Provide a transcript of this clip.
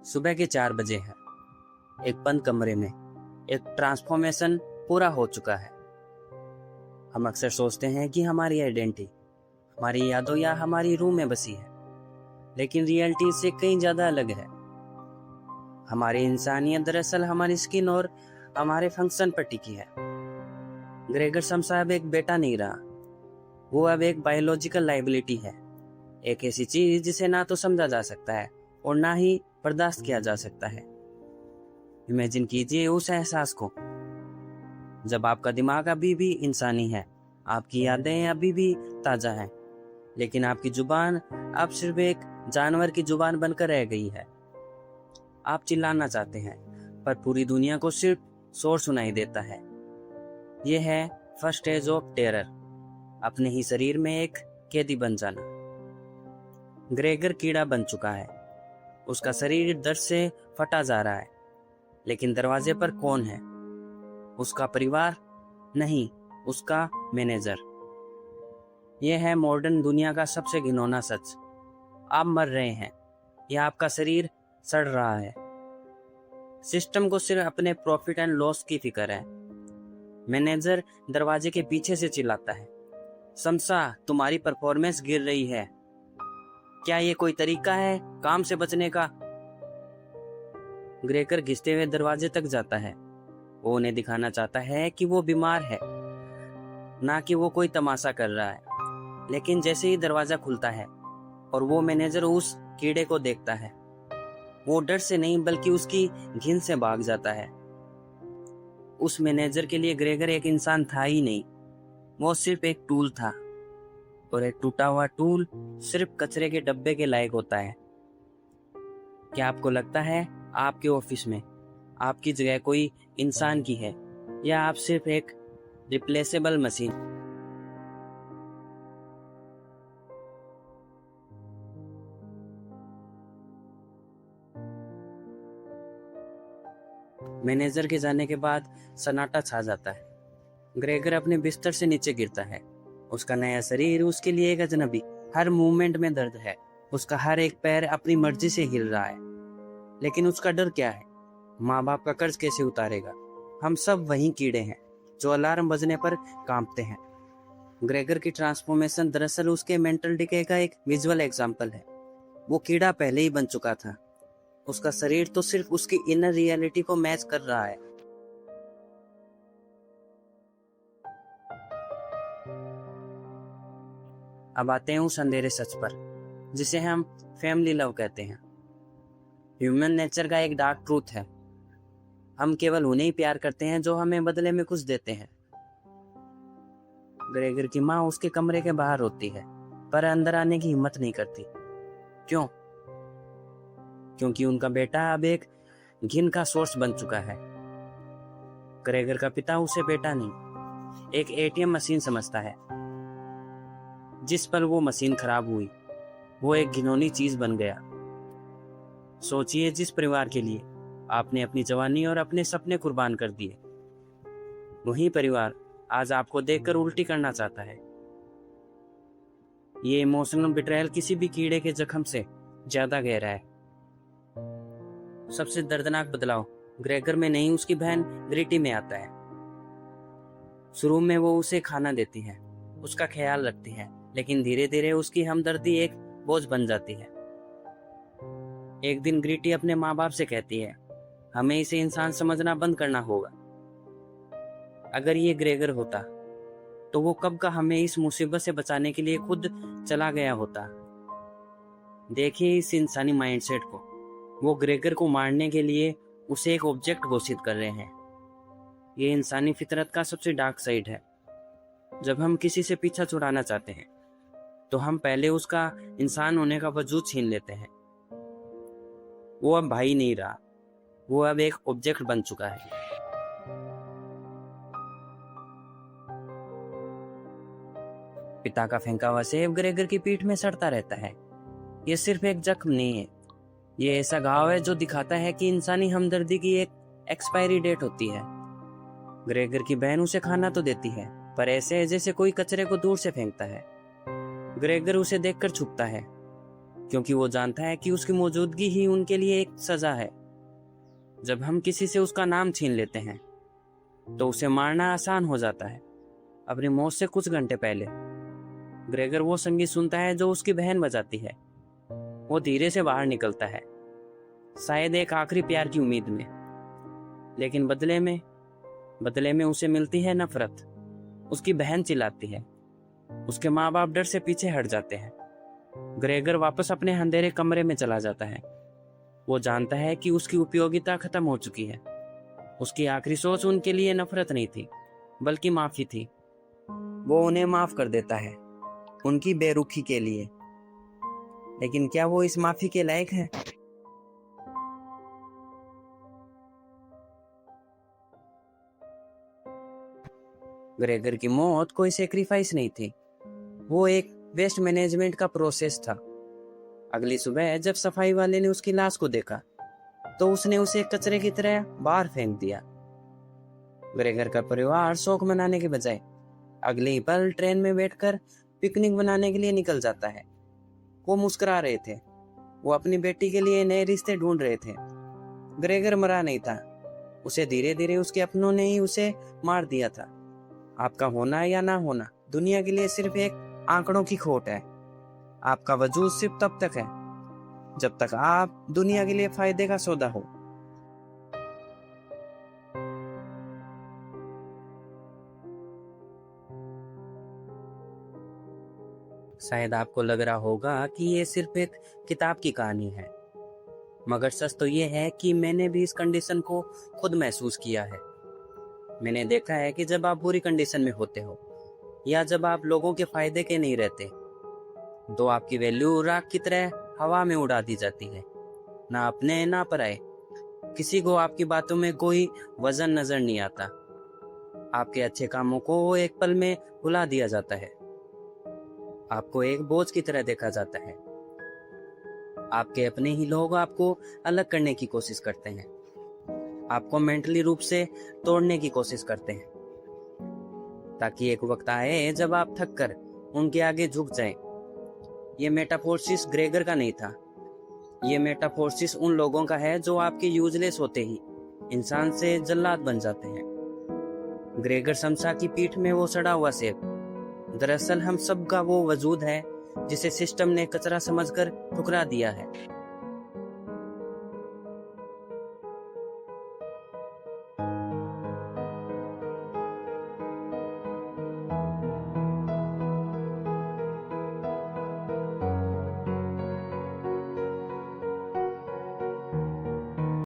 सुबह के 4 बजे है। एक बंद कमरे में एक ट्रांसफॉर्मेशन पूरा हो चुका है। हम अक्सर सोचते हैं कि हमारी आइडेंटिटी हमारी यादों या हमारी रूह में बसी है, लेकिन रियलिटी इससे कहीं ज्यादा अलग है। हमारी इंसानियत दरअसल हमारी स्किन और हमारे फंक्शन पर टिकी है। ग्रेगर समसा अब एक बेटा नहीं रहा, वो अब एक बायोलॉजिकल लाइबिलिटी है। एक ऐसी चीज जिसे ना तो समझा जा सकता है और ना ही बर्दाश्त किया जा सकता है। इमेजिन कीजिए उस एहसास को जब आपका दिमाग अभी भी इंसानी है, आपकी यादें अभी भी ताजा हैं, लेकिन आपकी जुबान अब सिर्फ एक जानवर की जुबान बनकर रह गई है। आप चिल्लाना चाहते हैं पर पूरी दुनिया को सिर्फ शोर सुनाई देता है। यह है फर्स्ट स्टेज ऑफ टेरर, अपने ही शरीर में एक कैदी बन जाना। ग्रेगर कीड़ा बन चुका है, उसका शरीर दर्द से फटा जा रहा है, लेकिन दरवाजे पर कौन है? उसका परिवार नहीं, उसका मैनेजर। यह है मॉडर्न दुनिया का सबसे घिनौना सच। आप मर रहे हैं या आपका शरीर सड़ रहा है। सिस्टम को सिर्फ अपने प्रॉफिट एंड लॉस की फिक्र है। मैनेजर दरवाजे के पीछे से चिल्लाता है, समसा तुम्हारी परफॉर्मेंस गिर रही है। क्या ये कोई तरीका है काम से बचने का? ग्रेगर घिसते हुए दरवाजे तक जाता है। वो उन्हें दिखाना चाहता है कि वो बीमार है, ना कि वो कोई तमाशा कर रहा है। लेकिन जैसे ही दरवाजा खुलता है और वो मैनेजर उस कीड़े को देखता है, वो डर से नहीं बल्कि उसकी घिन से भाग जाता है। उस मैनेजर के लिए ग्रेगर एक इंसान था ही नहीं, वो सिर्फ एक टूल था, और एक टूटा हुआ टूल सिर्फ कचरे के डब्बे के लायक होता है। क्या आपको लगता है आपके ऑफिस में आपकी जगह कोई इंसान की है, या आप सिर्फ एक रिप्लेसेबल मशीन? मैनेजर के जाने के बाद सन्नाटा छा जाता है। ग्रेगर अपने बिस्तर से नीचे गिरता है। उसका नया शरीर उसके लिए एक अजनबी। हर मूवमेंट में दर्द है, उसका हर एक पैर अपनी मर्जी से हिल रहा है। लेकिन उसका डर क्या है? माँ बाप का कर्ज कैसे उतारेगा? हम सब वही कीड़े हैं जो अलार्म बजने पर कांपते हैं। ग्रेगर की ट्रांसफॉर्मेशन दरअसल उसके मेंटल डिके का एक विजुअल एग्जाम्पल है। वो कीड़ा पहले ही बन चुका था, उसका शरीर तो सिर्फ उसकी इनर रियलिटी को मैच कर रहा है। अब आते हैं उस अंधेरे सच पर जिसे हम फैमिली लव कहते हैं। ह्यूमन नेचर का एक डार्क ट्रूथ है, हम केवल उन्हें ही प्यार करते हैं जो हमें बदले में कुछ देते हैं। ग्रेगर की माँ उसके कमरे के बाहर रोती है, पर अंदर आने की हिम्मत नहीं करती। क्यों? क्योंकि उनका बेटा अब एक घिन का सोर्स बन चुका है। ग्रेगर का पिता उसे बेटा नहीं, एक एटीएम मशीन समझता है। जिस पर वो मशीन खराब हुई, वो एक घिनौनी चीज बन गया। सोचिए, जिस परिवार के लिए आपने अपनी जवानी और अपने सपने कुर्बान कर दिए, वही परिवार आज आपको देखकर उल्टी करना चाहता है। ये इमोशनल बिट्रायल किसी भी कीड़े के जख्म से ज्यादा गहरा है। सबसे दर्दनाक बदलाव ग्रेगर में नहीं, उसकी बहन ग्रिटी में आता है। शुरू में वो उसे खाना देती है, उसका ख्याल रखती है, लेकिन धीरे धीरे उसकी हमदर्दी एक बोझ बन जाती है। एक दिन ग्रिटी अपने माँ बाप से कहती है, हमें इसे इंसान समझना बंद करना होगा। अगर ये ग्रेगर होता तो वो कब का हमें इस मुसीबत से बचाने के लिए खुद चला गया होता। देखिए इस इंसानी माइंडसेट को, वो ग्रेगर को मारने के लिए उसे एक ऑब्जेक्ट घोषित कर रहे हैं। ये इंसानी फितरत का सबसे डार्क साइड है। जब हम किसी से पीछा छुड़ाना चाहते हैं तो हम पहले उसका इंसान होने का वजूद छीन लेते हैं। वो अब भाई नहीं रहा, वो अब एक ऑब्जेक्ट बन चुका है। पिता का फेंका हुआ सेब ग्रेगर की पीठ में सड़ता रहता है। ये सिर्फ एक जख्म नहीं है, ये ऐसा घाव है जो दिखाता है कि इंसानी हमदर्दी की एक एक्सपायरी डेट होती है। ग्रेगर की बहन उसे खाना तो देती है, पर ऐसे जैसे कोई कचरे को दूर से फेंकता है। ग्रेगर उसे देखकर छुपता है, क्योंकि वो जानता है कि उसकी मौजूदगी ही उनके लिए एक सजा है। जब हम किसी से उसका नाम छीन लेते हैं तो उसे मारना आसान हो जाता है। अपनी मौत से कुछ घंटे पहले ग्रेगर वो संगीत सुनता है जो उसकी बहन बजाती है। वो धीरे से बाहर निकलता है, शायद एक आखिरी प्यार की उम्मीद में, लेकिन बदले में उसे मिलती है नफरत। उसकी बहन चिल्लाती है, उसके माँ बाप डर से पीछे हट जाते हैं। ग्रेगर वापस अपने अंधेरे कमरे में चला जाता है। वो जानता है कि उसकी उपयोगिता खत्म हो चुकी है। उसकी आखिरी सोच उनके लिए नफरत नहीं थी, बल्कि माफी थी। वो उन्हें माफ कर देता है उनकी बेरुखी के लिए, लेकिन क्या वो इस माफी के लायक है? ग्रेगर की मौत कोई सेक्रीफाइस नहीं थी, वो एक वेस्ट मैनेजमेंट का प्रोसेस था। अगली सुबह जब सफाई वाले ने उसकी लाश को देखा तो उसने उसे कचरे की तरह बाहर फेंक दिया। ग्रेगर का परिवार शोक मनाने के बजाय अगले ही पल ट्रेन में बैठकर पिकनिक बनाने के लिए निकल जाता है। वो मुस्कुरा रहे थे, वो अपनी बेटी के लिए नए रिश्ते ढूंढ रहे थे। ग्रेगर मरा नहीं था, उसे धीरे धीरे उसके अपनों ने ही उसे मार दिया था। आपका होना या ना होना दुनिया के लिए सिर्फ एक आंकड़ों की खोट है। आपका वजूद सिर्फ तब तक है जब तक आप दुनिया के लिए फायदे का सौदा हो। शायद आपको लग रहा होगा कि ये सिर्फ एक किताब की कहानी है, मगर सच तो ये है कि मैंने भी इस कंडीशन को खुद महसूस किया है। मैंने देखा है कि जब आप बुरी कंडीशन में होते हो या जब आप लोगों के फायदे के नहीं रहते, तो आपकी वैल्यू राख की तरह हवा में उड़ा दी जाती है। ना अपने ना पराए, किसी को आपकी बातों में कोई वजन नजर नहीं आता। आपके अच्छे कामों को एक पल में भुला दिया जाता है। आपको एक बोझ की तरह देखा जाता है। आपके अपने ही लोग आपको अलग करने की कोशिश करते हैं, आपको मेंटली रूप से तोड़ने की कोशिश करते हैं, ताकि एक वक्त आए जब आप थक कर उनके आगे झुक जाएं। ये मेटाफोर्सिस ग्रेगर का नहीं था, ये मेटाफोर्सिस उन लोगों का है जो आपके यूजलेस होते ही इंसान से जल्लाद बन जाते हैं। ग्रेगर शमशा की पीठ में वो सड़ा हुआ सेब दरअसल हम सब का वो वजूद है जिसे सिस्टम ने कचरा समझकर ठुकरा दिया है।